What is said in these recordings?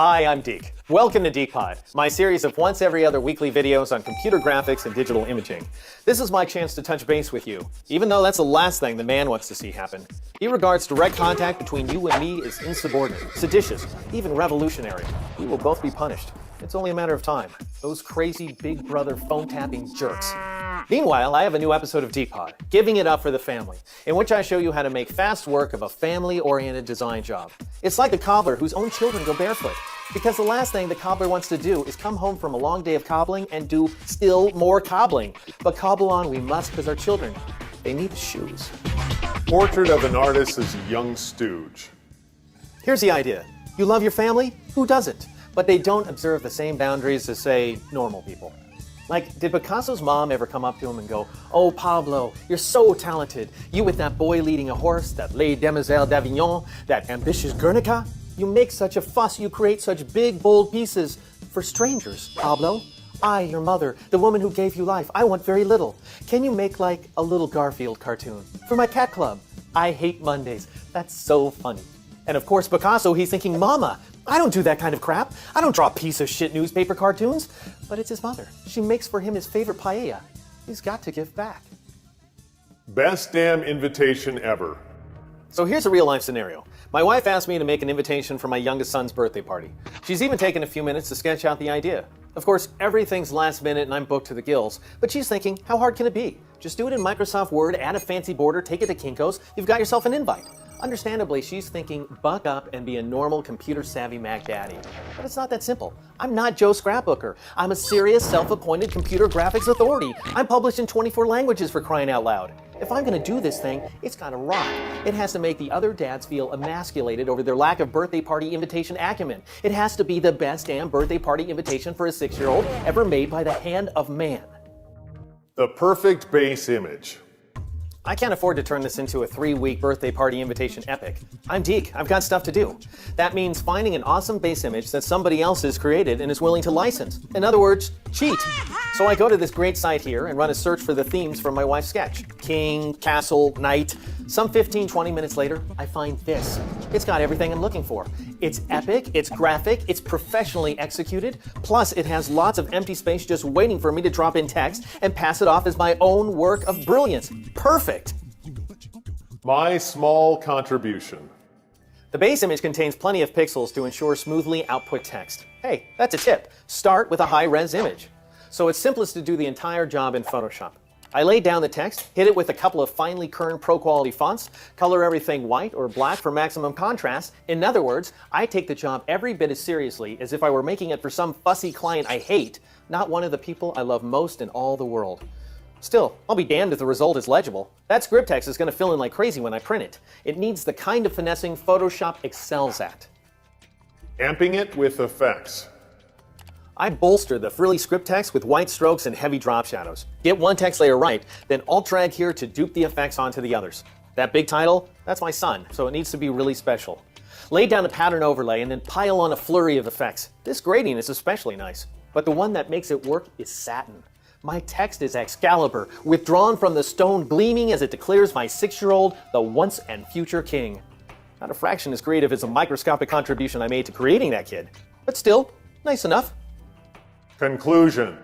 Hi, I'm Deke. Welcome to dekePod, my series of once every other weekly videos on computer graphics and digital imaging. This is my chance to touch base with you, even though that's the last thing the man wants to see happen. He regards direct contact between you and me as insubordinate, seditious, even revolutionary. We will both be punished. It's only a matter of time. Those crazy big brother phone-tapping jerks. Meanwhile, I have a new episode of dekePod, Giving It Up for the Family, in which I show you how to make fast work of a family-oriented design job. It's like the cobbler whose own children go barefoot, because the last thing the cobbler wants to do is come home from a long day of cobbling and do still more cobbling. But cobble on we must because our children, they need shoes. Portrait of an artist as a young stooge. Here's the idea. You love your family? Who doesn't? But they don't observe the same boundaries as, say, normal people. Like, did Picasso's mom ever come up to him and go, "Oh, Pablo, you're so talented. You with that boy leading a horse, that Les Demoiselles d'Avignon, that ambitious Guernica? You make such a fuss, you create such big, bold pieces for strangers, Pablo. I, your mother, the woman who gave you life, I want very little. Can you make like a little Garfield cartoon? For my cat club. I hate Mondays. That's so funny." And of course, Picasso, he's thinking, "Mama, I don't do that kind of crap. I don't draw piece of shit newspaper cartoons." But it's his mother. She makes for him his favorite paella. He's got to give back. Best damn invitation ever. So here's a real-life scenario. My wife asked me to make an invitation for my youngest son's birthday party. She's even taken a few minutes to sketch out the idea. Of course, everything's last minute and I'm booked to the gills, but she's thinking, how hard can it be? Just do it in Microsoft Word, add a fancy border, take it to Kinko's, you've got yourself an invite. Understandably, she's thinking, buck up and be a normal computer-savvy Mac daddy. But it's not that simple. I'm not Joe Scrapbooker. I'm a serious, self-appointed computer graphics authority. I'm published in 24 languages for crying out loud. If I'm going to do this thing, it's got to rock. It has to make the other dads feel emasculated over their lack of birthday party invitation acumen. It has to be the best damn birthday party invitation for a 6-year-old ever made by the hand of man. The perfect base image. I can't afford to turn this into a 3-week birthday party invitation epic. I'm Deke. I've got stuff to do. That means finding an awesome base image that somebody else has created and is willing to license. In other words, cheat. So I go to this great site here and run a search for the themes from my wife's sketch. King, castle, knight. Some 15-20 minutes later, I find this. It's got everything I'm looking for. It's epic, it's graphic, it's professionally executed, plus it has lots of empty space just waiting for me to drop in text and pass it off as my own work of brilliance. Perfect! My small contribution. The base image contains plenty of pixels to ensure smoothly output text. Hey, that's a tip. Start with a high-res image. So it's simplest to do the entire job in Photoshop. I lay down the text, hit it with a couple of finely kerned pro-quality fonts, color everything white or black for maximum contrast. In other words, I take the job every bit as seriously as if I were making it for some fussy client I hate, not one of the people I love most in all the world. Still, I'll be damned if the result is legible. That script text is going to fill in like crazy when I print it. It needs the kind of finessing Photoshop excels at. Amping it with effects. I bolster the frilly script text with white strokes and heavy drop shadows. Get one text layer right, then alt-drag here to dupe the effects onto the others. That big title, that's my son, so it needs to be really special. Lay down a pattern overlay and then pile on a flurry of effects. This grading is especially nice, but the one that makes it work is satin. My text is Excalibur, withdrawn from the stone gleaming as it declares my 6-year-old the once and future king. Not a fraction as creative as the microscopic contribution I made to creating that kid, but still, nice enough. Conclusion.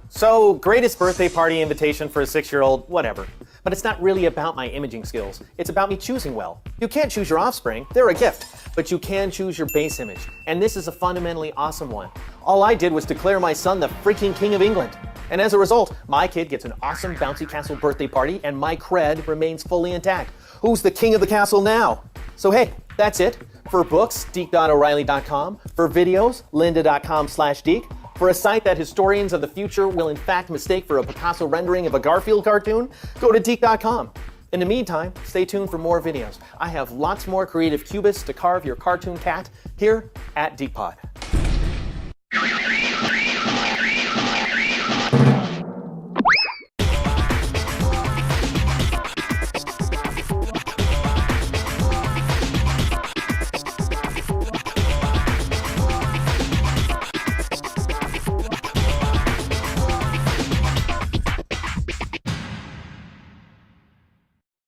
So, greatest birthday party invitation for a 6-year-old, whatever. But it's not really about my imaging skills. It's about me choosing well. You can't choose your offspring, they're a gift. But you can choose your base image. And this is a fundamentally awesome one. All I did was declare my son the freaking King of England. And as a result, my kid gets an awesome bouncy castle birthday party and my cred remains fully intact. Who's the king of the castle now? So hey, that's it. For books, deke.o'reilly.com. For videos, lynda.com/deke. For a site that historians of the future will in fact mistake for a Picasso rendering of a Garfield cartoon, go to deke.com. In the meantime, stay tuned for more videos. I have lots more creative cubists to carve your cartoon cat here at dekePod.